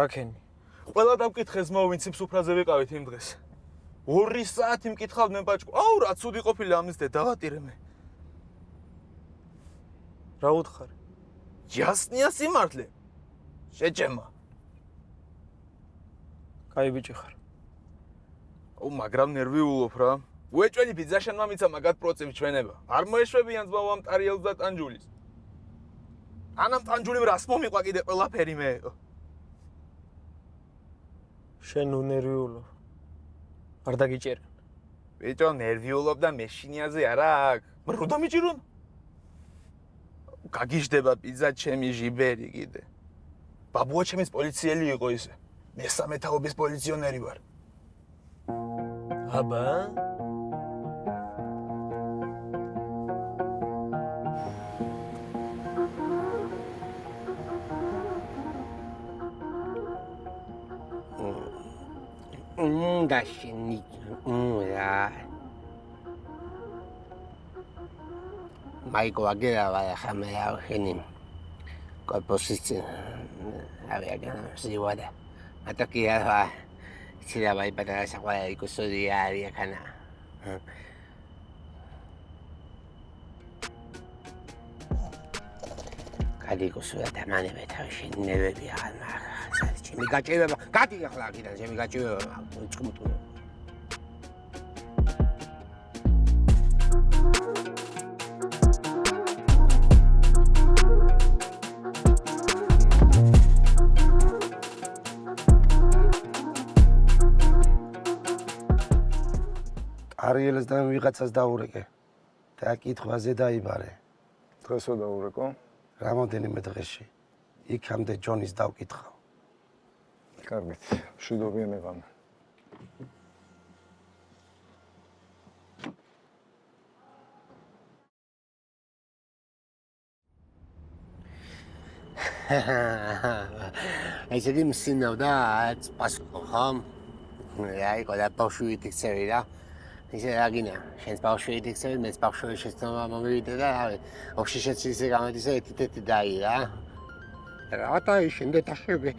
რაკენი? ყველა დავკითხეს მო ვინც სუფრაზე ვიყავით იმ დღეს. 2 საათი მკითხავდნენ ბაჭკო. აუ რა ცუდი ყოფილა ამის და დავატირე მე. რა უთხარი? ჯასნია სიმართლე. შეჭემა. კაი ბიჭი ხარ. აუ მაგრამ ნერვიულობ რა. უეჭველი ბიძაშენ მამიცა მაგათ პროცენტ ჩვენება. არ მოეშვებიან ზბავ ამ ტარიელს და ტანჯულის. ანამ ტანჯული რას მომიყვა კიდე ყველაფერი მე. შენ უნერვიულობ. არ დაგიჭერენ. ბიჭო ნერვიულობ და მეშინიაზე არა აქვს. რო დამიჭირონ? გაგიჟდება პიზა ჩემი ჟიბერი კიდე. ბაბუა ჩემის პოლიციელი იყო ისე. მესამე თაობის პოლიციონერი ვარ. აბა? Дашни. Ja. Майко агеава хамеа хеним. Композиция. Авиагана сивада. Атакия. Сила бай пата саква икусодиария кана. კადიკოსუა და მანევე თავში ნევები აღარ ჩემი გაჭირება გადი ახლა აქედან ჩემი გაჭირება უწყმუტო არიელს და ვიღაცას დაურეკე და კითხვაზე დაიბარე დღესო დაურეკო რამოდენიმე დღეში იქამდე ჯონის დავკითხავ. კარგით, მშვიდობიანი ღამე. ესეთი მსინავდა პასუხო ხომ? აი ყოლა ბავშვი იქცევი რა. ისე აგინა, შენს ბავშვი იქცევი, მეც ბავშვი შეცდომა მომივიდა და რავი, ოქში შეცისე გამოდისა ეთითეთი დაი რა. რათა შენდე დაშები.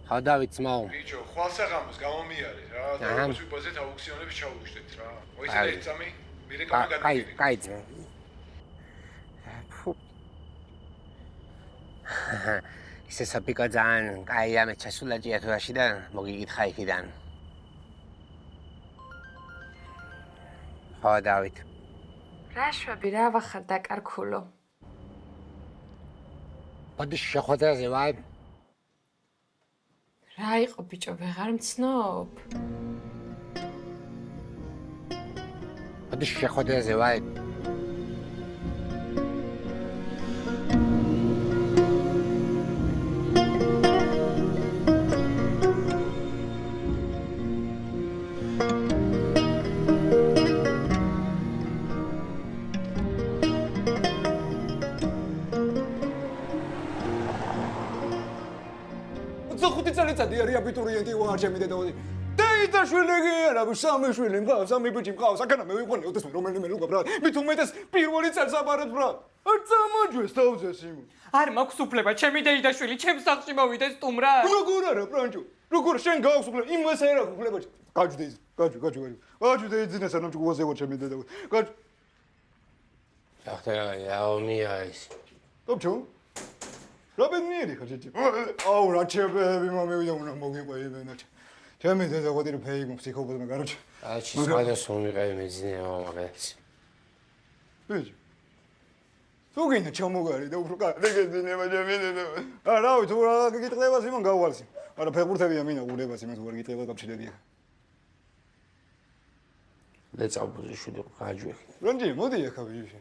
ხადავით მაო. ბიჭო, ხვალსაღამოს გამომიარე რა და როგორც ვიპოზეთ აუქციონებს ჩაუშვით რა. მოიცადე ეცამი, მირე კაი, კაი. ისე საფიკა ძალიან კაი ამე ჩასულაჭია თურაში და მოგიგითხა იქიდან. ხო დავით. რაშვები რა ვახარ დაკარქულო. ბადიშ შეხვედრაზე ვარ. რა იყო ბიჭო, ვეღარ მცნობ. ბადიშ შეხვედრაზე ვარ. წელი აბიტურიენტი ვარ ჩემი დედაოდი. დაიძაშვილი არა, სამი შვილი მყავს, სამი ბიჭი მყავს. აქანა მე ვიყვანე ოდესმე რომელიმე ლუგა ბრატ. მით უმეტეს პირველი წელს აბარეთ ბრატ. არ წამოჯვეს თავზეს იმ. არ მაქვს უფლება, ჩემი დეიდაშვილი, ჩემს სახლში მოვიდეს სტუმრა. როგორ არა, პრანჭო? როგორ შენ გაქვს უფლება? იმას არ აქვს უფლება. გაჯდე ის, გაჯდე იძინე სანამ ჯგუაზე ვარ ჩემი დედაოდი. გაჯ. ახლა აომია ის. დობჩო? რაბედნიერი ხარ შეჭი. აუ რა ჩემები მომევიდა უნდა მოგიყვებინა. ჩემი დედაოდი ფეიგო ფსიქოპატმა გაროჩ. აჩი სხვადასხვა მომიყევი მეძინეო მაგაც. ბიჭი. თუ გინდა ჩამოგარი და უფრო კარგეძინება ჩემი დედაოდი. რავი თუ რა გიკითხებას იმან გავვალსი. არა ფეხბურთებია მინა გულებას იმას ვარ გიკითხება კავშირებია. ლეწავბუზი შვილი გააჯვეხი. რანჯი მოდი ახლა ბიჭი.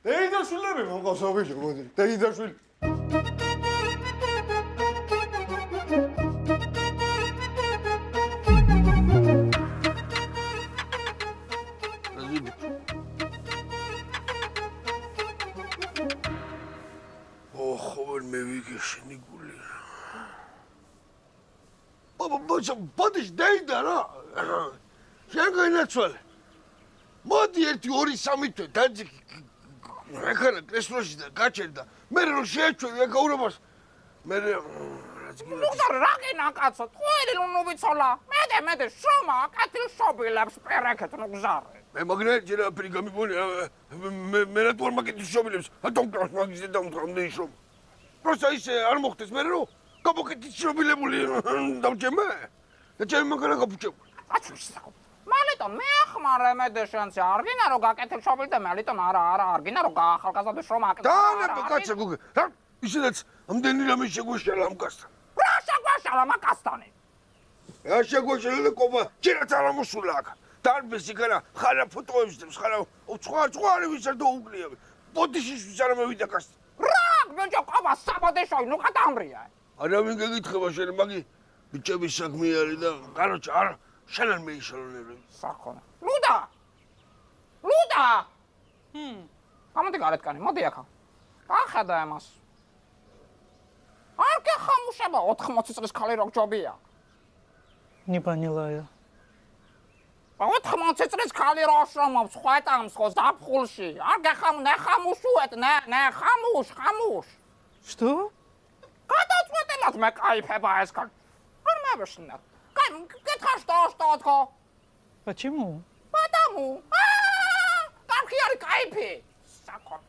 დეიდაშვილები მომყავს ბიჭო მოდი. დეიდაშვილი ბოდიშ დაიდა რა. შენ გაინაცვალე. მოდი 1-2-3 თვე დაძიქი. ეხლა კრესლოში და გაჩერდა. მე რომ შეეჩვევი აკაურებას მე რაც გინდა ლუდა რა გინა კაცო თქვენი ნუ ვიცოლა მე შომა კეთილშობილებს პერაკეთ ნუ გზარე მე მაგნე ჯერა ფრი გამიბონია მე რა თუ არ მაგეთი შობილებს ატომ კრას მაგიზე დამთხამდე ისო პროსა ისე არ მოხდეს მე რო გაბოკეთი შობილებული დავჭემე და ჩემ მაგარა გაფუჭებული მალიტონ მე ახმარე მე დეშანსი არ გინა რომ გაკეთილშობილი და მალიტონ არა არ გინა რომ გაახალგაზრდო შრომა აკეთო და კაცო გუგე რა ისედაც ამდენი რამე შეგვეშალა ამ კაცთან რა შეგვეშალა მაგასთან რა შეგვეშალა და კობა ჯერაც არ ამოსულა აქ დარბეზი განა ხარა ფოტოებს დებს ხარა უცხარი ვისარ და უგლია ბოდიშის არ მევიდა კაცთან რა ბიჭო ყობა საბოდიშოი ნუ გადამრია არავინ გეკითხება შენ მაგი ბიჭების საქმე არის და კაროჩ არ შენ არ მეიშალონები საქონე ლუდა გამოდი გარეთკანი მოდი ახლა ახედა ამას არ გეხამუშება 80 წლის ქალი რო ჯობია ნიბანილაია 80 წლის ქალი რო შრომობს ხვეტამს ხოს დაფხულში არ ნეხამუშუეთ ნე ხამუშ Что? გადაწყვეტილად მე кайფება ეს ქალი არ მევეშნათ გეთქა что Почему? потому კარგი არის кайფი საქონე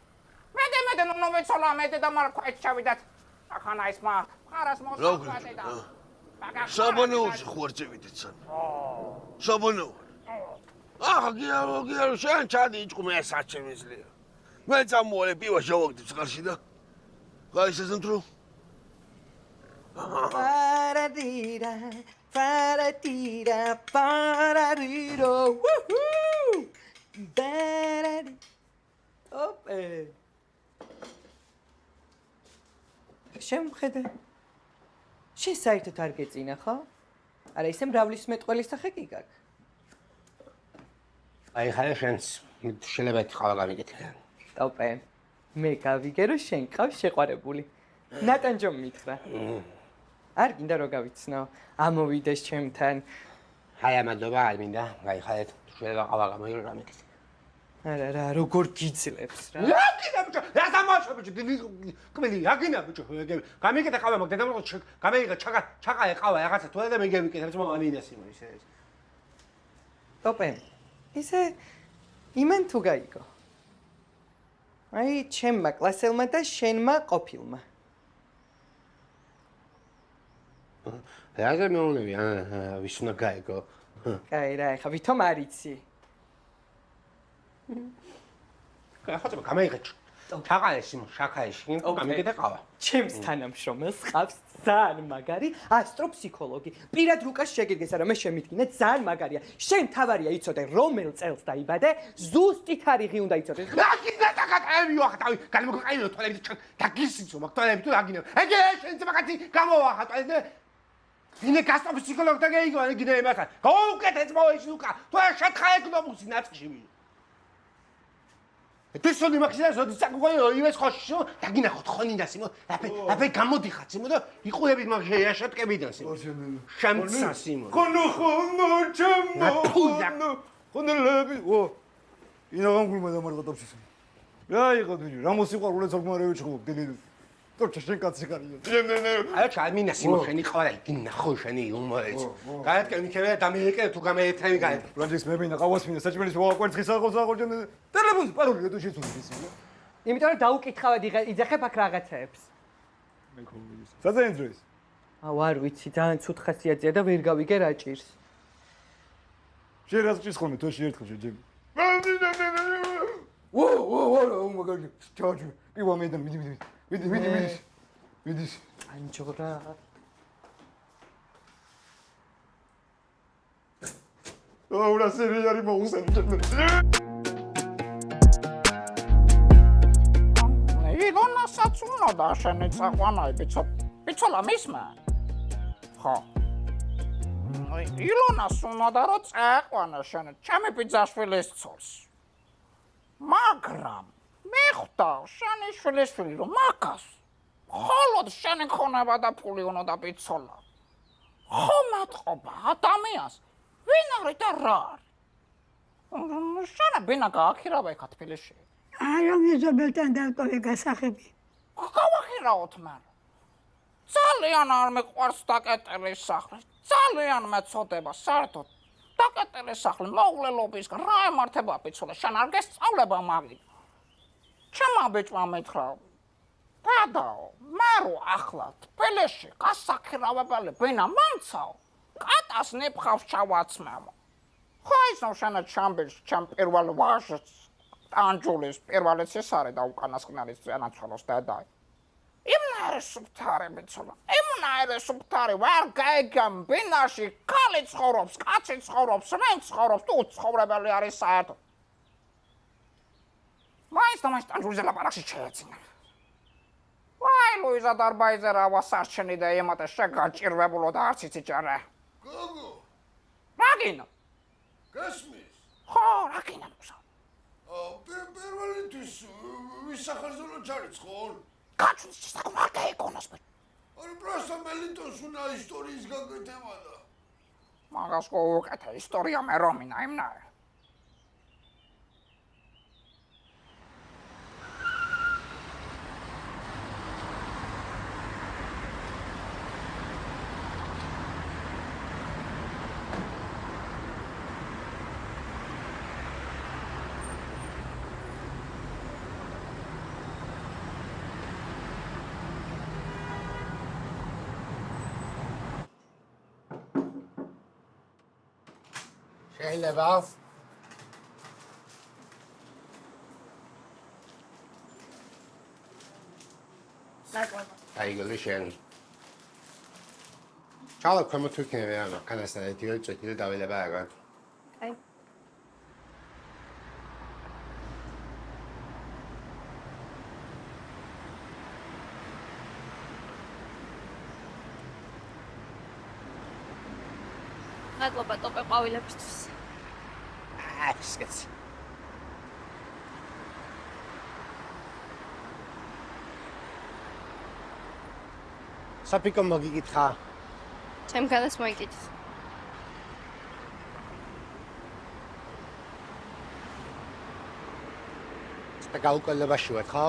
მე ნუ ვიცოლა მე და მარ ქვეთ ჩავიდათ ახანა ის მხარას მოსახვეთე და საბანოუში ხوارწევიდეთ სან საბანო გია შენ ჩადი იჭყმე საჩემისლია მე წამოვალე პივა შევაგდებ წყალში და გაისეზნთრო პარადირა ოპე შემხედე შენ საერთოდ არ გეწინა ხო? არა ისე მრავლის მეტყველის სახე კი გაქვს აი ხარ შენს შეიძლება ეთყავა გამიგეთე ოპე მე გავიგე რომ შენ ყავს შეყვარებული ნატანჯომ მითხრა არ გინდა რომ გავიცნო ამოვიდეს ჩემთან აი ამადობა არ მინდა გაიხარეთ შეიძლება ყავა გამიგე გამიგეთე არა როგორ გიძლებს რა რა გინდა ბიჭო რა დამაშო ბიჭო კმელი რა გინდა ბიჭო გამიგეთე ყავა მაგ დედამო გამიგე ჩაყაე ყავა რაღაცა თუ და მიგევიკეთე რა მოამინას იმ ისე ოპე ისე იმენ თუ გაიგო აი ჩემმა კლასელმა და შენმა ყოფილმა რა მეუბნები ვის უნდა გაიგო კაი რა ეხა ვითომ არ იცი ხოჭო გამიგე ჩაყაეს იმ შაქაეში გამიგეთე ყავა ჩემს თანამშრომელს ყავს ძალიან მაგარი ასტროფსიქოლოგი პირად რუკას შეგედგეს არა მე შემიდგინე ძალიან მაგარია შენ თავარია იცოდე რომელ წელს დაიბადე ზუსტი თარიღი უნდა იცოდე რა გინდა დაგატევი ვახტავი განმოგყაიო თვალებით დაგისიცო მაგ თვალებით თუ დაგინე ეგე შენ მაგათი გამოვახატ და ინე გასტროფსიქოლოგი და გაიგო არ გინდა იმახა გაუკეთეთ მოეში უკა თუ შეთხა ეკნომუსი ნაწში თუ სულ იმახსნა ზოდი საკუგო იმეს ხოშო დაგინახოთ ხონინდა სიმო აფე გამოდიხარ სიმო და იყურებით მაგ შეაშატკებიდან სიმო შამცა სიმო ხონო ჩემო ხონელები ო ინაღანგულმა დამარგატობს ისე რა იყო დიდი რა მოსიყვარულე ზოგმარევი ჩხუბ დიდი თორჩა შენ კაცი კარია აი ჩამინა სიმო შენი ყავა გინახო შენი უმოეც გაეთკე მიქევე დამეეკე თუ გამეეთრევი გაეთ ბრანდის მე მინდა ყავას მინდა საჭმელის ვაკვერცხის აღოჯენ ტელეფონს პაროლი თუ შეცვალე ისე იმიტომ რომ დაუკითხავად იძახებ აქ რაღაცეებს მე ქონდეს საძენ ძრეს აუ არ ვიცი ძალიან ცუდ ხასიათია და ვერ გავიგე რა ჭირს შენ რა ჭირს ხოლმე თოში ერთხელ შეჯები ო მაგარი ჩაჯი პივა მე და მიდის ანჯორა აუ რა სერიალი მოუსენ ილონასაც უნდა შენი წაყვანაი ბიცოლა მისმა ხო ილონას უნდა რომ წაყვანა შენ ჩემი ბიძაშვილის ცოლს მაგრამ მე ხვდავ შენი შვილიშვილი რომ მაგას ხოლოდ შენი ხონება და ფული უნდა ბიცოლა ხო მეთყობა ადამიანს ვინ არის და რა არის შენ ბინა გააქირავა ეხა თბილისში აი რომ იზაბელთან დავტოვე გასახები გავახირავოთ მან ძალიან არ მეყვარს დაკეტილი სახლი. ძალიან მეწოდება საერთოდ. დაკეტილი სახლი მოვლელობისგან რა ემართება პიცოლა, შენ არ გესწავლება მაგი. ჩემმა ბიჭმა მითხრა, გადაო, მე რო ახლა თბილისში გასაქირავებელი ბინა მომცაო, კატას ნიფხავს ჩავაცმევ. ხო ისო შენად შამბილს, ჩემ პირველ ვაჟს, ტანჯულის პირველი ცესარი და უკანასკნელის წენაცვალოს დედაი. იმნაირი სუფთარი ბიჭოლა, იმნაირი სუფთარი, ვარ გაიგამ ბინაში, ქალი ცხოვრობს, კაცი ცხოვრობს, ვინ ცხოვრობს, თუ ცხოვრებელი არის საერთოდ. მაინც ტანჯულის ლაპარაკში შეეცინა. ვაი, ლუიზა დარბაიძე რა ვასარჩენი და ემატა შეგაჭირვებულო და არც იცი ჭარა. გოგო, რაგინა? გასმის? ხო, რაგინა მუსა. პირველთვის ვის სახელზე რომ ჩარიცხონ? გაჩვენს შესაძლოა არ გაიგონოს. არა, პროსტა მელიტონს უნდა ისტორიის გაკეთება და. მაგას გოუკეთე ისტორია მე რომინა იმნაირ. შეიძლება აიგული შენ ჩალა ქვემოთ ვიქნები რა კანასთან ერთი წუთი და დავილება აგან აი მადლობა ტოპე ყვავილებისთვის. სკეც. საფიკო მოგიგითხა. ჩემგანაც მოიკითხე. და გაუკვლევაში ვარ ხო?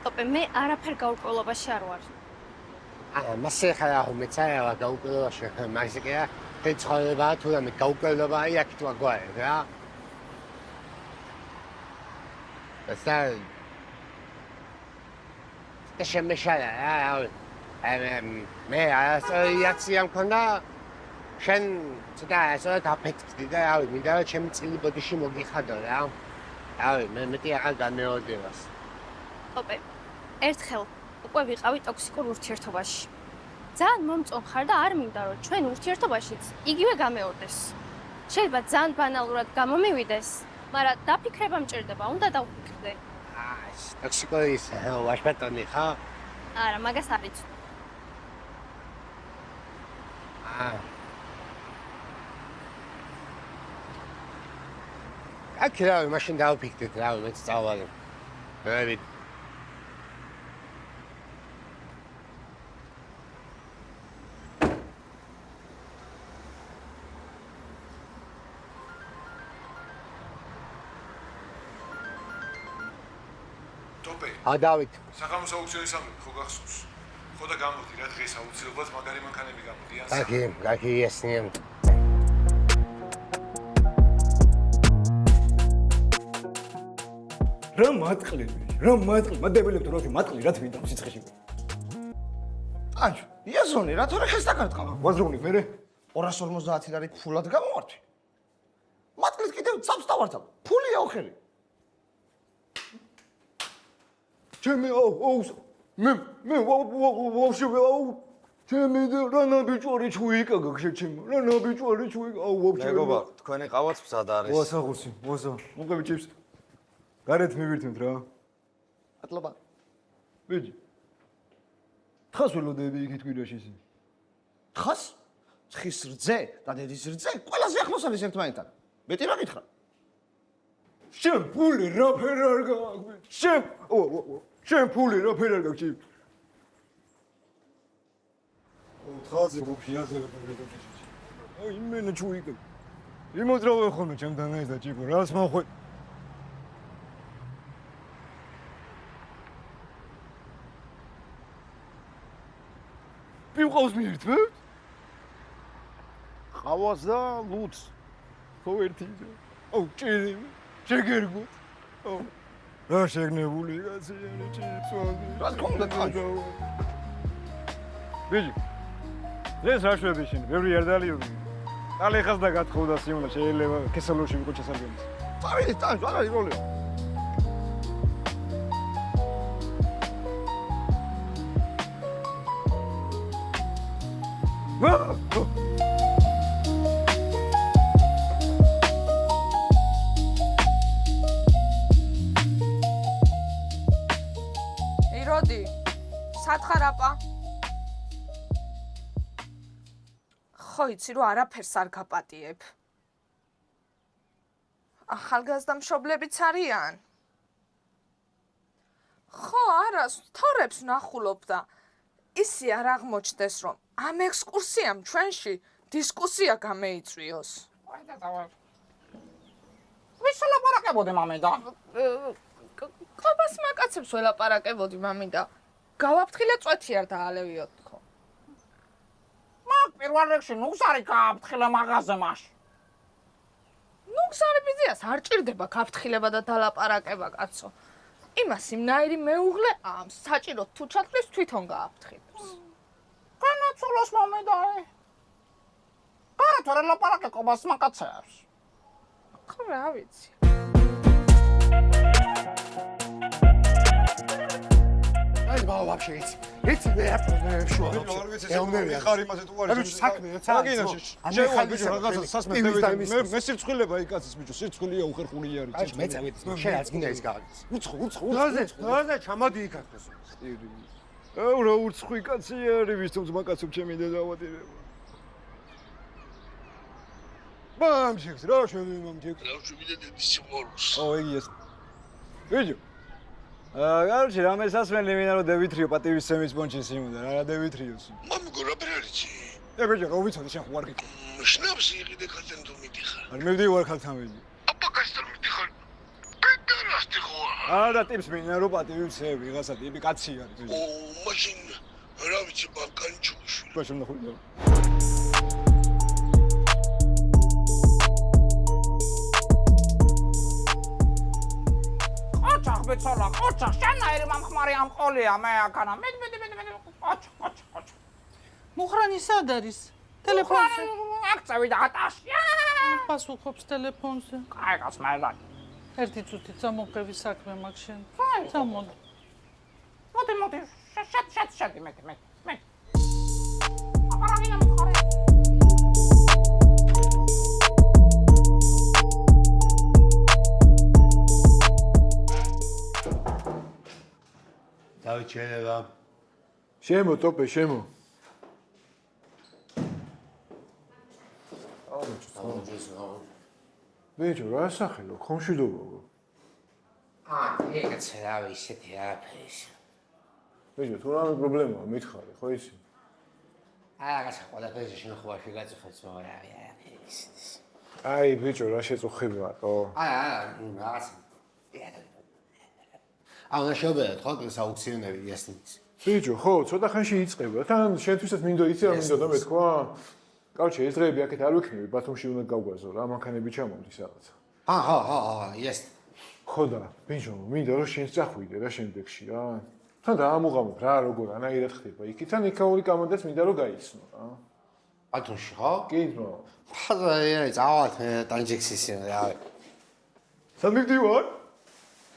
ტოპე მე არაფერ გაუკვლევაში არ ვარ. მასე ხარა უმეცაა გაუკვლევაში მაგზიკია ეცხოვება თუ და მე გაუკვლევა იქით ვაგვარი რა. და შემეშალა მე ასოციაცია მქონდა შენ ცოტა ასე დაფეთქდი და რავი მინდა რომ ჩემი წილი ბოდიში მოგიხადო რა. რავი მე მეტი აღარ განმეორდებას. ტოპე ერთხელ უკვე ვიყავი ტოქსიკურ ურთიერთობაში. ძალიან მომწონხარ და არ მინდა რომ ჩვენ ურთიერთობაშიც იგივე გამეორდეს. შეიძლება ძალიან ბანალურად გამომივიდეს, მაგრამ დაფიქრება მჭირდება, უნდა დავფიქრდე. ტოქსიკოის ვაშბატონი ხა? არა, მაგას არ იცი. აკი რავი, მაშინ დავფიქრდით რავი, მეც წავალე. ვერით. დავით. საღამოს აუცილებლად ხო გახსოვს? ხო და გამოდი რა დღეს აუცილებლად მაგარი მანქანები გამოდიან. გაკი ესნიემ. რა მატყლი, მადებელებთ რა მატყლი რა თვინდა სიცხეში. ანჩ, იაზონი რა თორე ხეს დაკარტყა. ვაზროვნი მე 250 ლარი ფულად გამოვარდი. მატყლით კიდევ წამს დავარდა. ფულია ოხელი. ჩემი მე ვაფშე ჩემი რანა ბიჭვარი ჩუიკა გაგშეჩემ რანა ბიჭვარი ჩუიკა ვაფშე მეგობა თქვენი ყავაც მზად არის ვასახურსი მოყევი ჭიფს გარეთ მივირთმით რა ატლობა ბიჭი თხას ველოდები იქით კვირაში ისინი თხას ცხის რძე და დედის რძე ყველაზე ახლოს არის ერთმანეთთან მეტი რა გითხრა შენ ფული რა ფერ არ გაქვს შენ ფული რა ფერ არ გაქვს თხაზე გუფიაზე აი იმენა ჩუიკა იმოდრავე ხოლმე ჩემთან ეს და ჭიქო რას მახვე ყავს მიერთმევთ? ყავას და ლუც. ხო ერთი. აუ ჭირი. შეგერგოთ. აუ. რა შეგნებული კაციანი ჭირი წვალი. რა თქონდა თაჯო. ბიჭი. ეს რა შვები შენ? ბევრი არ დალიოგი. ალეხას და გათხოვდა სიმონა შეიძლება კესელოში ვიყო ჩასარგემის. წავიდი ტანჯ, არ არის როლი. იროდი, სათხარაპა. ხო იცი რომ არაფერს არ გაპატიებ. ახალგაზრდა მშობლებიც არიან. ხო, არა, თორებს ნახულობ და ისი არ აღმოჩნდეს რომ ამ ექსკურსიამ ჩვენში დისკუსია გამეიწვიოს. ვის ელაპარაკებოდი მამინდა? ყობას მაკაცებს ველაპარაკებოდი მამინდა. გავაფრთხილე წვეთი არ დაალევიოთ ხო? მაგ პირველ რიგში ნუგზარი გააფრთხილე მაღაზე მაშ. ნუგზარი ბიზიას არ ჭირდება გაფრთხილება და დალაპარაკება კაცო. იმას იმნაირი მეუღლე ამ საჭიროდ თუ ჩათვლის თვითონ გააფრთხილებს. განაცოლოს მამინდა. კარათორე ლაპარაკე ყობას მაკაცებს. ხო რა ვიცი. აი ბავა ვაფშე იცი მე არ შუა ეუნები ხარ იმაზე თუ არის საქმე საგინაში შევა ბიჭო რაღაცა სასმელდები მე სირცხვილება იქ კაცის ბიჭო სირცხვილია უხერხული არის აი მე წავედი შენ რაც გინდა ის გავაკეთე უცხო დაზე ჩამოდი იქ ახლა აუ რა უცხო კაცი არის ვის თუმცა მაკაცო ჩემი და დავატირება ბამშიქს რა შევი მომდიქ რა შევიდა დედის სიმბოლოს ო ეგიეს ბიჭო გარჩი რამე სასმელი მინდა რომ დევითრიო პატივისცემის პონჩი სიმუნდა რა დევითრიოს მამიგო რა პერალიცი ბიჭო რა ვიცოდი შენ ხო არ გიქო შნაფსი იყიდე ქალთან თუ მიდიხარ არ მივდივარ ქალთან ვიდი აბა კაცთან მიდიხარ პედერასტი ხო არა ტიპს მინდა რომ პატივისცემ ვიღაცა ტიპი კაცი არის ო მაშინ რა ვიცი ბალკანჩუში ბაშო ნახული ბეცოლა, ყოჩა, შენაირი მომხმარი ამ ყოლია მე აქანა. მე ყოჩა. მუხრანი სად არის? ტელეფონზე. აქ წავიდა ატაში. პასუხობს ტელეფონზე. კაი კაც მერდა. ერთი წუთი წამოყევი საქმე მაქვს შენ. წამოდი. მოდი. შედი მე. აპარაგინა მიხარე. დავით შეიძლება შემო ტოპე შემო ბიჭო რა სახელო ხომშვიდობო ეგეც რა ისეთი არაფერი ბიჭო თუ რამე პრობლემაა მითხარი ხო ისი რაღაცა ყველაფერზე შენ ხო არ შეგაწუხებს მაგრამ აი ბიჭო რა შეწუხები მარტო რაღაცა აუ შევბერეთ ხო საუქციონები იასნის ბიჭო ხო ცოტა ხანში იწყება თან შენთვისაც მინდო იცი რა მინდოდა მე თქვა კავჩი ეს დღეები აქეთ არ ვიქნები ბათუმში უნდა გავგვაზო რა მანქანები ჩამომდის რაღაც ხო იას ხო და ბიჭო მინდა რომ შენ წახვიდე რა შემდეგში რა თან დაამუღამობ რა როგორ ანაირად ხდება იქით თან იქაური კამანდაც მინდა რომ გაიცნო რა ბათუმში ხო კი ძმა ფაზა წავალთ ტანჯექსის რა სად მივდივარ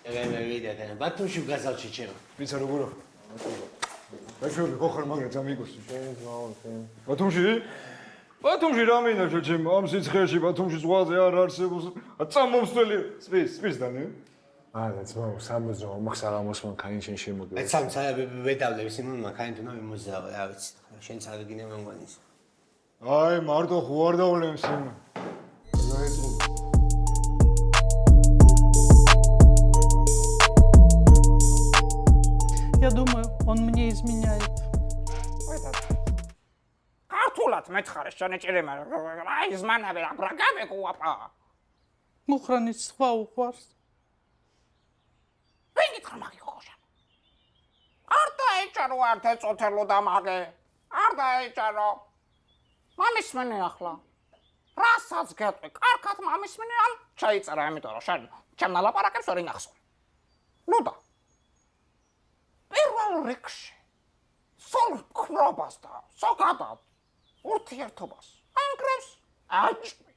მე ვიდე ბათუმში ვგაზავჩი ჩემო ვიცი როგორ ბაშოები ხო ხარ მაგრამ წამიგოსი შენ ძმაო ბათუმში რა მინდა ჩემო ამ სიცხეში ბათუმში ზღვაზე არ არსებობს წამომსვლელი სპის და ნე არა ძმაო სამოზო მაგსაღამოს მანქანი შენ შემოგე ეცამცა ვედავლებს იმ მანქანი თუ მომზაო რა ვიცი შენ წაგიგინე მომგონის აი მარტო ხო არ დავლებს იმ Я думаю, он мне изменяет. ქართულად მეცხარე შენი ჭირიმა. აი ზმანები რა გაგეკუაპა. მუხრანის სხვა უყვარს. ვინ გითხრა მაგი ხოშა? არტა ეჭარო არტა წოთელო და მაგე. არ დაიჭერო. მამისმენი ახლა. რასაც გეტყვი, კარგად მამისმენი ამ ჩაიწერა, იმიტომ რომ შენ ჩემ ნალაპარაკებს ვერ ინახსო. ნუ და. პირველ რიგში სულ ხრობას და ზოგადად ურთიერთობას ანგრევს აჭვი.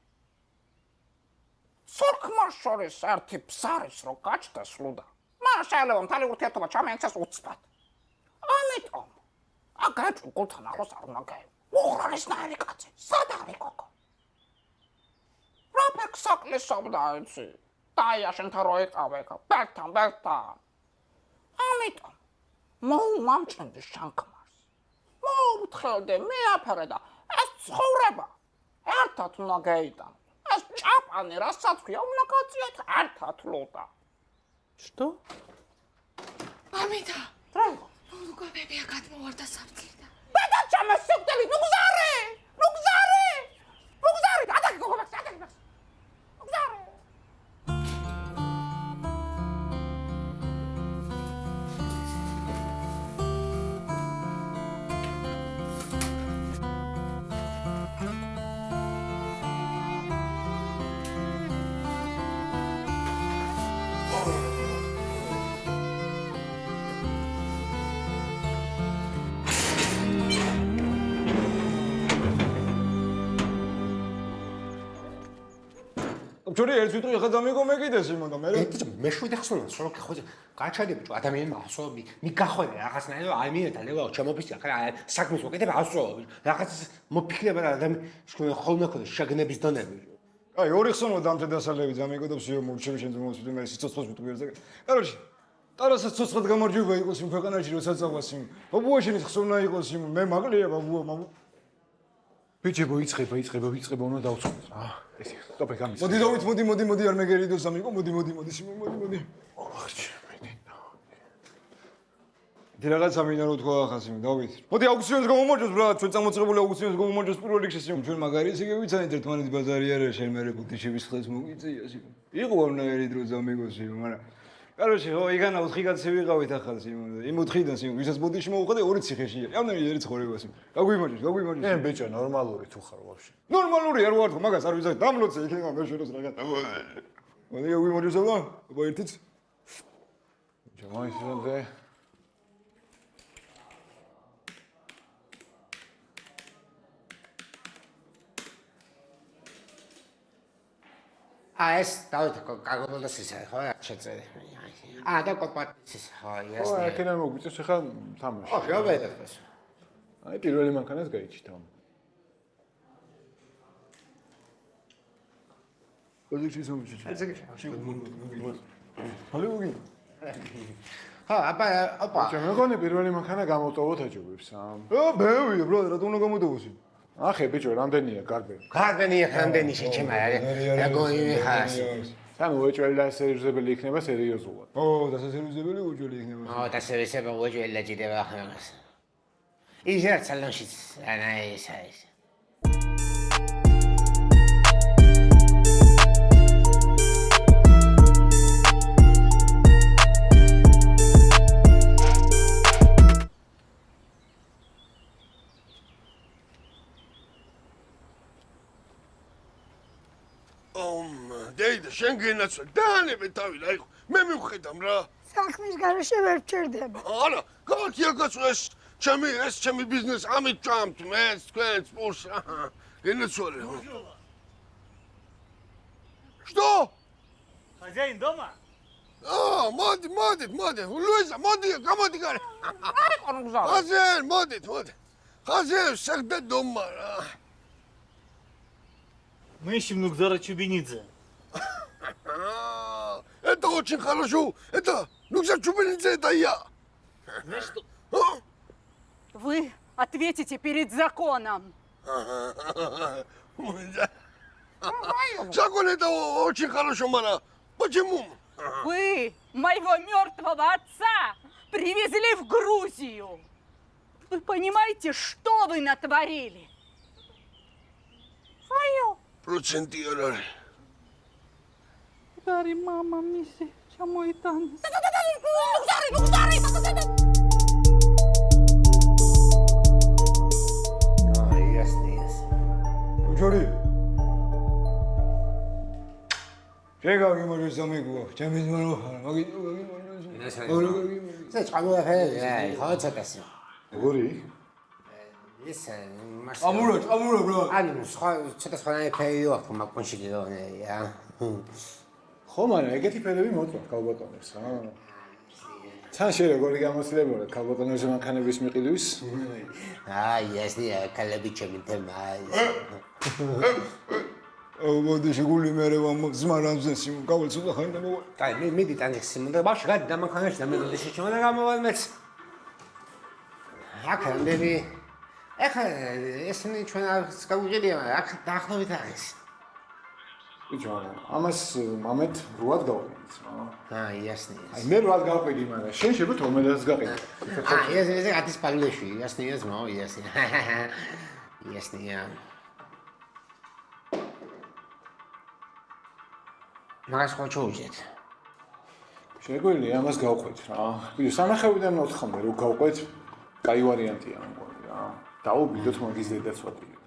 სულქმას შორის ერთი ბზარის რო გაჩნდეს ლუდა, მან შეიძლება მთელი ურთიერთობა ჩამეიქცეს უცბად. ამიტომ აგაჭვი გულთან ახლოს არ უნდა გაი. უღრანისნაირი კაცი, სად არის გოგო? რა ფექსაკლისობდა იცი? დაია შენთან რო ეკავე, ბერთან. ამიტომ მოუმამჭენდი შანქმარს. მოუთხელდი, მიაფერე და ეს ცხოვრება ერთად უნდა გაიტანო. ეს ჭაპანი, რასაც ქვია, უნდა გაწიოთ ერთად ლუდა. Что? მამიდა, რა იყო? ნუ გვებია გადმოვარდა საფრთხიდან. ბედა ჩამეს სიკვდილი, ნუ გზარე! ატაკი გოგო მაქვს, ატაკი მაქვს. ნუ გზარე! ჩორი ერთ ვიტყვი ხა დამიგო მე კიდე სიმონ და მე მე შვიდე ხსოვნა სულ ხოზე გაჩადები თუ ადამიანმა ასოები მიგახვედა რაღაცნაირად აი მე და ლევაო ჩემოფისი ახლა საქმის მოკეთება ასოები რაღაც მოფიქრება და ადამიანი ხოლმე ხოდა შეგნების დონები აი ორი ხსოვნა დამთე დასალევი დამიგო და ფსიო მოვჩები შენ ზმოსვით მე სიცოცხლეს ვიტყვი ერზე კაროჩი ტარასაც ცოცხლად გამარჯვება იყოს იმ ქვეყანაში როცა წავა სიმონ ბაბუა შენი ხსოვნა იყოს სიმონ მე მაგლია ბაბუა ბიჭებო იწება უნდა დავწუნოთ რა ეს სტოპე გამის მოდი დავით მოდი არ მეგერიდოს ამიკო მოდი სიმონ მოდი დი რაღაცა მინდა რომ თქვა ახლა სიმონ დავით მოდი აუქციონს გამომოჯოს ბრატ ჩვენ წამოწყებული აუქციონს გამომოჯოს პირველ რიგში სიმონ ჩვენ მაგარი ისე გევიცანით ერთმანეთი ბაზარი არა შენ მე რეკუტიშების ხელს მოგიწია სიმონ იყო ამნაირი დრო ზამიგო სიმონ მაგრამ კაროჩი ხო იგანა 4 კაცი ვიყავით ახლა სიმონ იმ 4-დან სიმონ ვისაც ბოდიში მოვუხდე 2 ციხეში ამნაირი ერთი ცხოვრება სიმონ გაგვიმოჯოს ე ბიჭო ნორმალური თუ ხარ ვაფშე ნორმალური არ ვარ ხო მაგას არ ვიზარ დამლოცე იქნება მე შენოს რაღაც მოდი გაგვიმოჯოს აბა ერთიც ჯამაისზე ეს დავით კაგობლოს ისე ხო შეწერე და კოპატის ხო ეს ხო ეკენა მოგვიწევს ახლა თამაში ხო შევედებს აი პირველი მანქანას გაიჩით ამ პოზიციის მომიჩი ჰალოგი აბა ჩემ მეგონი პირველი მანქანა გამოვტოვოთ აჯობებს ამ ბევია ბრატ რა უნდა გამოდოვოსი ახე ბიჭო რამდენია გარბე რამდენი შეჩემა არის ეგონი ხას თან უეჭველი და სერიოზებელი იქნება სერიოზულად და სერიოზებელი უეჭველი იქნება და სერიოზება უეჭველი და ჭირდება ხმას ისე ცალონში ანა ეს დეიდა შენ გენაცვალ დაანებე თავი რა იყო მე მივხედამ რა საქმის გარეშე ვერ ვჭირდება. არა ქალაქი აკაცვეს ჩემი ბიზნესი ამით ჭამთ მეც თქვენს პულს გენაცვალე Что? Хозяин дома? მოდი ლუიზა მოდი გამოდი გარე არ იყო ნუ გზა ხაზენ მოდი ხაზენ შეგდე дома რა Мы ищем Нугзара Чубинидзе. Это очень хорошо. Это Нугзар Чубинидзе, это я. Знаешь что? Вы ответите перед законом. Закон это очень хорошо, Мара. Почему? Вы моего мертвого отца привезли в Грузию. Вы понимаете, что вы натворили? Проценти არ არის. Gari mama misi, ჩამოიტანეს. ჯორი. შეგავი მოდი სამეგო, ჩემი ძმაო, ზე წამოახერე, ხო ცოტასი. როგორი? ეს მას ამურა ბრა. ანუ სხვა ცოტა სხვანაირი ფერი აქვს მაგონში გეონია. ხო, მაგრამ ეგეთი ფერები მოწონთ ქალბატონებს, რა. თან შე როგორი გამოცდილებაა ქალბატონებს მანქანების მიყიდვის? ესია კალები ჩემი თემა. მოდი შეგული მე ზმარანზე სიმ გავალცულა ხან და მოვა. კაი, მიდი ტანჯექს სიმონდა ბავშვი გადი და მანქანაში და მე გოდეში შემოდა გამოვალ მეც. აკანდები ეხა ესენი ჩვენ არც გავიყიდია, აქ დაახლოებით არის. ბიჭო, ამას მამეთ რუად გავყიდით, რა. იასნია. აი მე რუად გავყიდი, მაგრამ შენ შეიძლება 12-ს გაყიდე. ეს გადის პაგლეში, იასნია ზმაო, იასნია. იასნია. მას ხო ჩოუჟეთ. შეგვიძლია ამას გავყვეთ, რა. ბიჭო, სამახევიდან 4-მდე რო გავყვეთ, კაი ვარიანტია მგონი, რა. დაუბიდოთ მაგის დედაც ვატილი.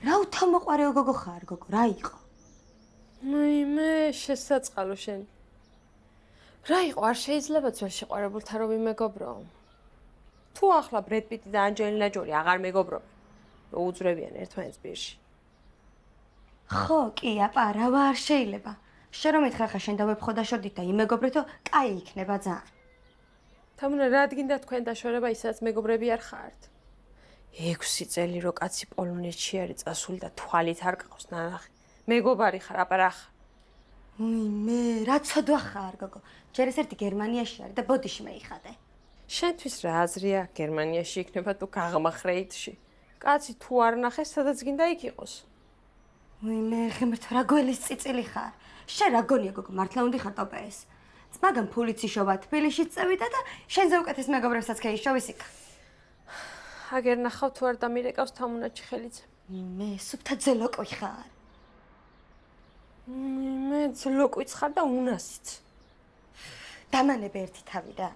რა უთამოყარეო გოგო ხარ, გოგო, რა იყო? მე შესაწყალო შენ. რა იყო, არ შეიძლება ძველ შეყვარებულთან რომ იმეგობრო? თუ ახლა ბრედ პიტი და ანჯელინა ჯოლი აღარ მეგობრობენ, რო უძვრებიან ერთმანეთს პირში. ხო, კი, აპარავა არ შეიძლება. შენ რომ ითხარ ხა შენ და ვეფხო და შორდით და იმეგობრეთო, კაი იქნება ძალიან. თამუნა, რა დგინდა თქვენ დაშორება, ისაც მეგობრები არ ხართ? 6 წელი რო კაცი პოლონეთში არის წასული და თვალით არ ყავს ნანახი. მეგობარი ხარ, აპარა ხარ. მე რა ცოდვა ხარ, გოგო. ჯერ ეს ერთი გერმანიაში არის და ბოდიში მეიხადე. შენთვის რა აზრია გერმანიაში იქნება თუ გაღმახრეითში? კაცი თუ არ ნახეს, სადაც გინდა იქ იყოს. მე ღიმრთ რა გველის წიწილი ხარ. შენ რა გონია, გოგო, მართლა უნდა ხარ ტოპეს. ძმაგან ფულიც იშოვა, თბილისში წევიდა და შენზე უკეთეს მეგობრებსაც ქეიშოვის იქ. აგერ ნახავ თუ არ დამირეკავს თამუნაჩი ხელიძე. მე სუფთა ძელოკი ხარ. მე ძელოკვიც ხარ და უნასიც. დამანებ ერთი თავი და.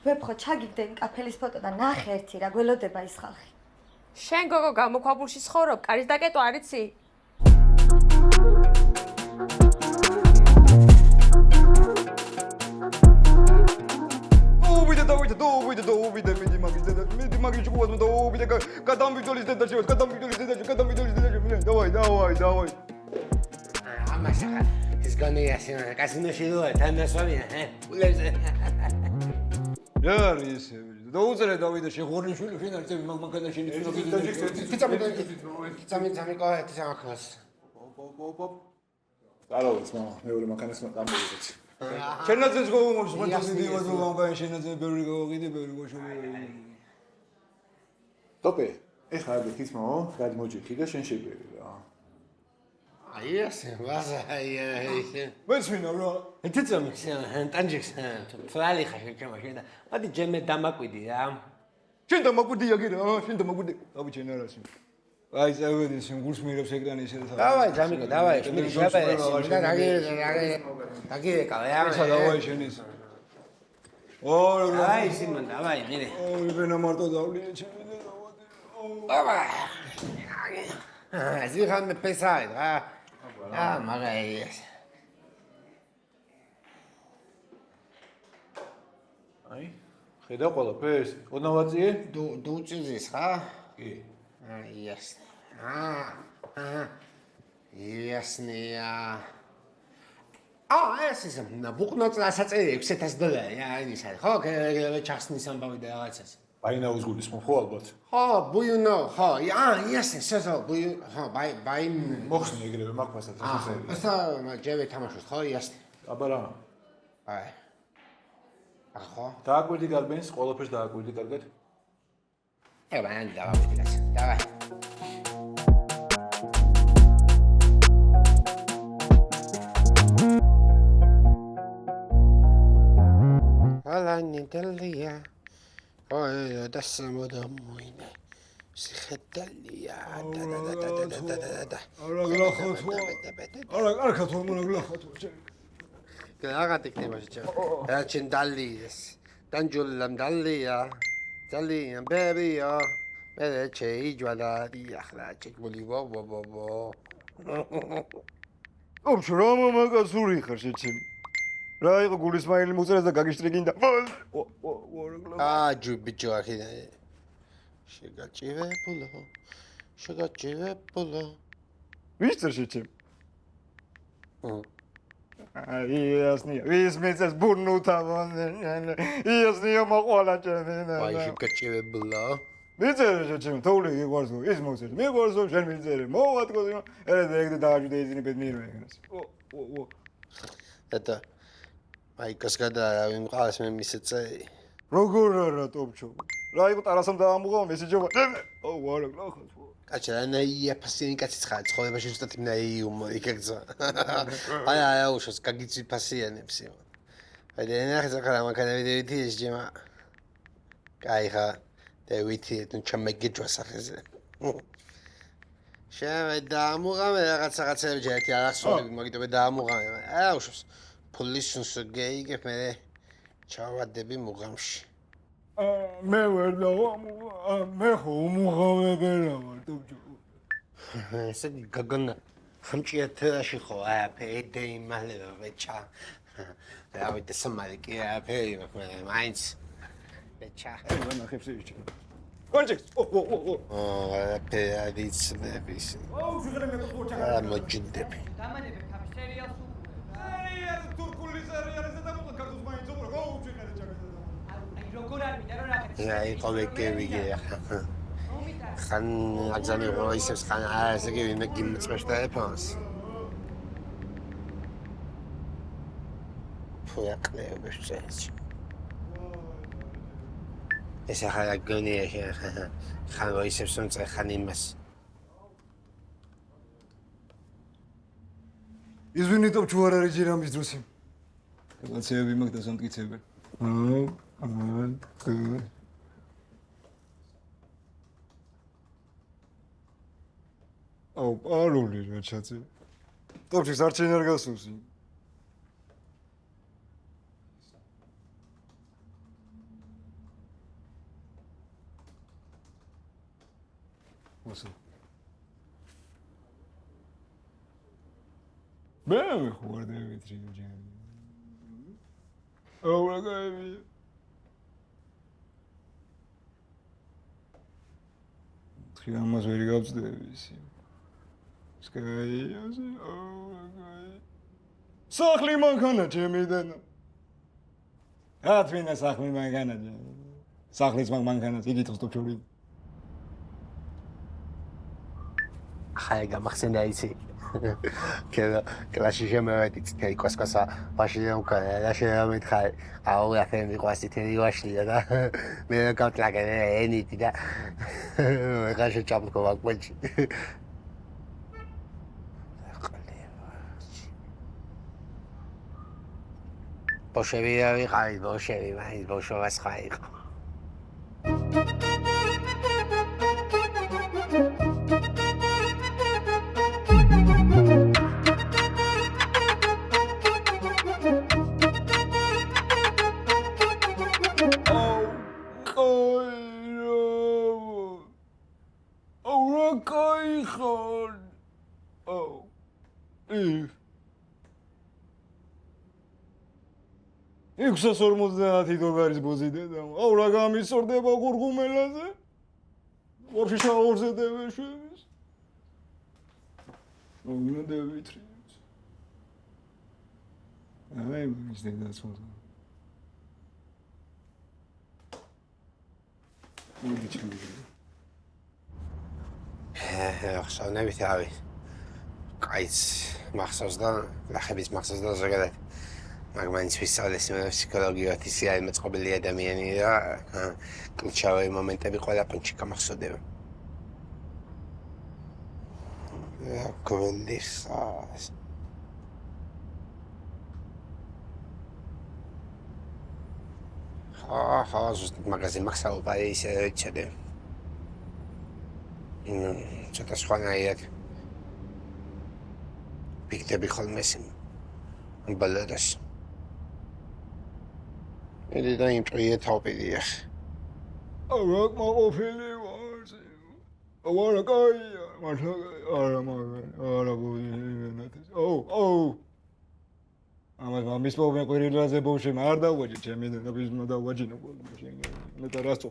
ვეფხო ჩაგიგდე იმ კაფელის ფოტო და ნახე ერთი რა გველოდება ის ხალხი. შენ გოგო გამოქვაბულში ცხოვრობ, კარის დაკეტვა არ იცი? დოვიდე მიდი მაგის ჯგუფად დოვიდე გადამბიძოლის დედაში დავაი ამას ახლა ის განეასინა კასინოში როა თანასვამია ულებზე რა არის ესე დაუწერე დავიდე შეღორიშვილი ფინალზე მანქანაში კიცამი ყავეთ სამახას კაროც მეორე მანქანას დამოვიდეთ შენაძეც გოგოს ფანტაზი დივაზო გამგან შენაძე ბევრი გოგიდი ბევრი გოშული ტოპე ეხლა გიქის მოო გადმოჭიქი და შენ შეგვირი რა აი ესე ვაზა აი მეც ვინა რა ეთიცამი ტანჯიქს თვალი ხარ შემაშენ და მოდი ჯემე დამაკვიდი რა შენ დამაკვიდი აგირა შენ დამაკვიდი აბიჩენ არასი აი წავედი შენ გულს მირებს ეკრანი ისე და დავაი ჯამიკო დავაი მე შეაპერე და აგირეკავ რა ისა დავაი შენ ის აი სიმონ დავაი მირე ვენა მარტო დავლინე ჩემი და აბა ზიხან მე პესაი რა მაგარი აი ხედავ ყველაფერს ოდნავაწიე დუჭიზის ხა კი yes яснია ეს ის ბუკნოტს ასაწერი $6,000 აი ის არის ხო ჩახსნის ამბავი და რაღაცას ბაინაუს გულისხმობ ხო ალბათ ხო ბუიუნო ხო yes სო ბუიუნ ხო ბაინ მოხსნი ეგრევე მაგასაც ესა ჯევე თამაშობს ხო yes აბა რა აი ხო დააკვირდი გარბენს ყველაფერს დააკვირდი კარგად ებან დავაკვირდი კაცო დავაი ალანიდელია ой და სამოდამოინე სიხეთალია და არა გლახოთ არა კარგად მონა გლახოთ რაღაც იქნება შეჭა. რა ჩვენ დალიეს. დანჯულამ დალია. ძალიან ბებია. მე შეიჯვა და ახლა ჩეკული ვო. ოფშ რა მამაკაცური ხარ შეჩემ. რა იყო გულისმაილი მოწერეს და გაგიშტრიგინდა. ჯუბიჯო ახლა. შეგაჭირებულო. ვის წერ შეჩემ? იასნია, ვის მეცეს ბურნუთავან. იასნია მოყოლა ჩემენა. აი შეგაჭირებულო. მიწერე შეჩემ, თოვლი იყვარსო, ის მოწერე. მიყვარსო, შენ მიწერე. მოვატყო, ერე ეგ დააჯუდე ისინი ბედნიერო ეგრეს. და აი კასკადა იმყავს მე მისეცე. როგორ არა ტოპჩო? რა იყო ტარასამ დაამუღა მესიჯობა. ვარა გლახავს. კაჩა ნაია ფასიანი კაცი ხარ, ცხოვრებაში ზუსტად იმ ნაი უმორი კერძა. აი უშოს კაგიცი ფასიანებს იმა. აი და ნახე ხარ ამაკანები დევითი ეს ჯემა. კაი ხა დევითი თუ ჩამეგეჯვა სახეზე. შევე დაამუღა მე რაღაცები ჯერეთი არასწორები მაგიტომე დაამუღა. აი უშოს police გეიგებ მე ჩავადები მუღამში. მე ვერ დავამუღა, მე ხო უმუღავებელა ვარ ტოპჯო. ესე გაგონა ხმჭია თერაში ხო აფედე იმალე ვეჩა. და ვიდე სამალი კი აფეი მაინც ვეჩა. ნახებს ის ჩი. კონჯექს. აფედიც ნების. შეგრე მე ხო მოჯდები. დამანებე თავი სერიალს სერიალ თურქული სერიალზე დამოყვა კარტოს მაინც უფრო შეგრე ჩაგედა. აი როგორ არ მინდა რომ რაღაცა აი ყოლეკები ხან აგზანი როისებს ხან ასე კი ვინმე გიმწვეს და ეფონს ფუაკლეებს წეს ეს ახლა გონია ხან როისებს უნდა ხან იმას Извини, топ чувар არის ჯერ ამის დროსი. კაცები მაგ და სამტკიცებენ. აუ, პაროლი რა ჩაწე. ტოპში არჩენ არ გასულს. მოსა. მე ხوار დევიტრი ჯერ. აუ, რა გაები. ამას ვერ გავწდები ისი. სკაი ასე აუ სახლი მანქანა ჩემიდან. რა თვითონ სახლი მანქანა. სახლის მანქანა იგითოს ტოპჩორი. ხაი გამახსენდა ისი. კლასში შემოვედი წითელი კოსკოსა ბაშიდან უკანა და შემომითხარი აუ ახლა ყვასი თელი ვაშლია და მე გავტლაგე ენიტი და ეგა შეჭაპლკო ვაკუჩი ბოშევი ვიყავი ბოშევი მაინც ბოშოვას ხაიყო $650 ბოზიდე და აუ რა გამისორდება გურგუმელაზე? ვაფშე შაურზე დევეშვის. უნდა დევიტრი. აი მაგის დედაც მოდა. მოდი ჩამიგე. ახსოვნებით ავი. კაიც მახსოვს და ნახების მახსოვს და ზოგადად მაგ მაინც ვისწავლეს ფსიქოლოგიათ ისე არის მოწყობილი ადამიანი და კლჩავი მომენტები ყველა პუნჩი გამახსოვდება. გონდი ხას. ხა ზუსტ მაგაზე მახსოვდა ისე ეცადე. ცოტა სხვანაირად ვიქდები ხოლმე ისე ბალადას. მე და იმ ჭრიე თოპიდია. არა მოყოფილი ვარ. არა კაია, მართლა არა მაგარი, არა გულინათი. ოუ. ამას მამის პოვე ყვირილაზე ბავშვი არ დავაჯი, ჩემი და ბიზმა დავაჯინო ბავშვი. მე და რასწო.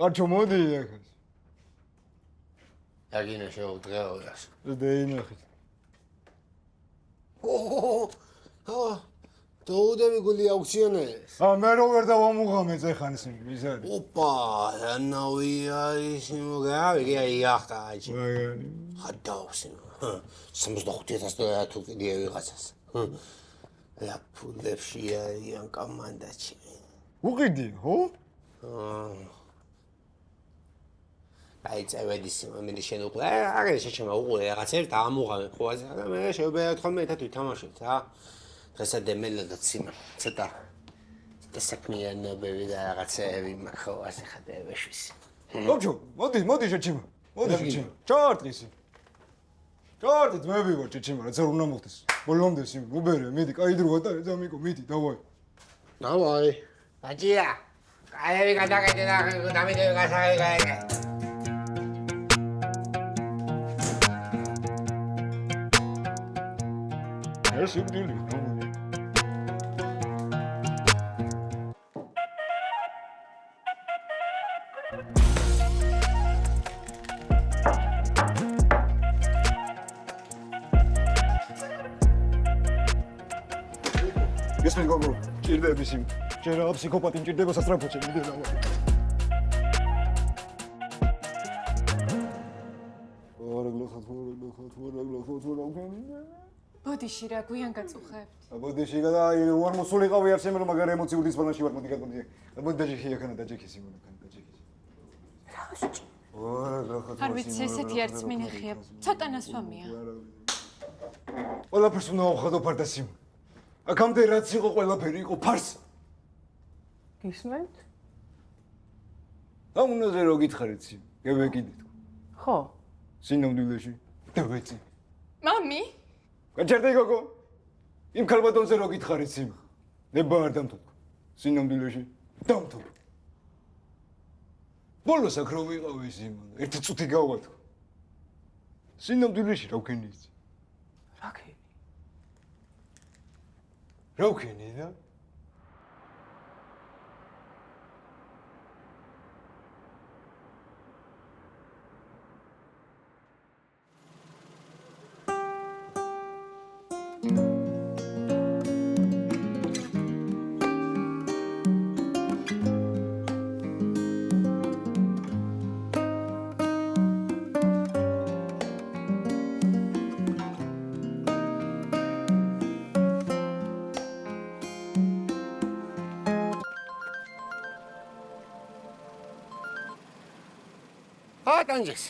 კარჩო მოდი ახლა. აგინა შეუდგეოდას. დეინახით. დაუდები გული აუქციონერს. მე როგორ დავამუღამე ეხანის მიზანი. ოპა, ნავია ის მოგავი, იახტა აჭი. მაგარი. ხადაუსი. 75,000 დოლარი თუ კიდე ვიღაცას. რა ფულებში არიან კომანდაში. უყიდი, ხო? აი წევედის მომენტი შენ უკვე აღარ შეჩემა უყურე რაღაცებს დაამუღამე ხوازე და მე შევბერათ ხოლმე ერთად ვითამაშოთ რა. დღესა დემელოდა ციმა. ცოტა საქმიანობები და რაღაცები მახოაზე ხადევეშვის. ობჯო, მოდი შეჩიმა. მოდი შეჩიმა. ჩარტყისი. ჩარტიც მე ვიყო შეჩიმა, რაც არ უნდა მოხდეს. ბოლომდე სიმ, უბერე, მიდი, კაი დროა და ზამიკო, მიდი, დავაი. დავაი. აჯია. კაი გადაგედა და დამიდე გასაგე. ეს იმდილი. გესმის გოგო, ჭირდები სიმ. შენ რა ფსიქოპათი მჭირდება სასწრაფოჩე, მიდი დავა. ბოდიში რა გვიან გაწუხებთ. ბოდიში და უარ მოსულიყავი არ შემერო მაგარი ემოციური დისბალანსი ვარ, მოდი გაგონდი. მოდი დაჯექი ახლა დაჯექი სიმონა ხან დაჯექი. არ ვიცი ესეთი არც მინახია. ცოტა ნასვამია. ყველაფერს უნდა ავხადო ფარდა სიმ. აქამდე რაც იყო ყველაფერი იყო ფარს. გისმენთ? ამუნაზე რო გითხარით სიმ. გევეკიდით. ხო. სინამდვილეში დავეცი. მამი? გაჭერდი გოგო. იმ ქალბატონზე რო გითხარით სიმ. ნება არ დამთვალ. სინამდვილეში დამთვალ. ბოლოს აქ რო ვიყავი სიმ. ერთი წუთი გავვათო. სინამდვილეში რა ვქენი იცი? რა ქენი? რა ვქენი და? ტანჯეს.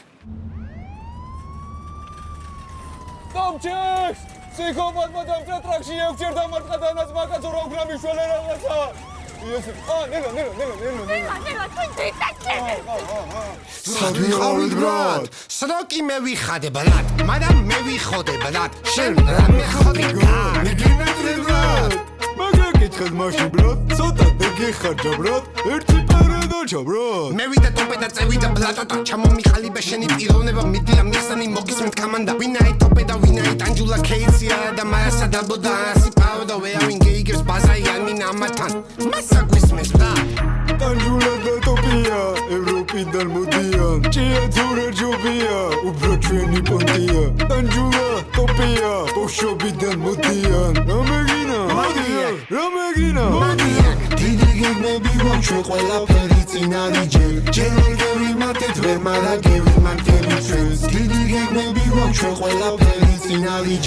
დამჭერს! ფსიქოპატმა დამჭერა ტრაქში ექვსჯერ დამარტყა დანაც მაგაც რა უკრა მიშველე რაღაცა. იესე. ნელა. ნელა, თუ დიტაკტები. სად ვიყავით ბრატ? სროკი მე ვიხადე ბრატ. მაგრამ მე ვიხოდე ბრატ. შენ რა მეხოდი გან? მიგინატრე ბრატ. მაგრამ კითხეთ მაშინ ბრატ. ცოტა გეხარჯა ბრატ. ერთი პარადოჩა ბრატ. მე ვიდა ტოპედა წევიდა ბლატოტა ჩამომიხალიბე შენი პიროვნება მიდია მიხსანი მოგისმენთ კამანდა ვინაი ტოპედა ვინაი ტანჯულა კეიცია და მარასა დაბოდა ასი პაოდა ვეავინ გეიგებს ბაზაი ამინ ამათან მასა გვისმენთ და ტანჯულა და ტოპია ევროპიდან მოდიან ჭია თურე ჯობია უფრო ჩვენი პონტია ტანჯულა ტოპია ბოშობიდან მოდიან რამეგინა დიდი გეგმები გვაქვს ყველაფერი წინ არის ჯერ გევიმართეთ ვერ მაგრამ გევიმართები ჩვენს დიდი გეგმები გვაქვს ყველაფერი წინ არის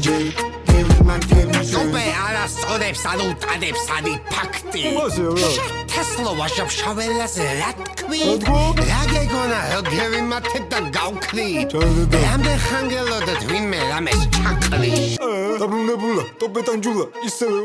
ჯერ გევიმართები ჩვენს ტოპე არასწორებს არ უტანებს არი ფაქტი თესლო ვაშავშაველაზე რა თქვი რა გეგონა რომ გევიმართეთ და გავქრით რამდენ ხანგელოდეთ ვინმე რამეს ჩაკრი დაბრუნებულა ტოპე ტანჯულა ისევე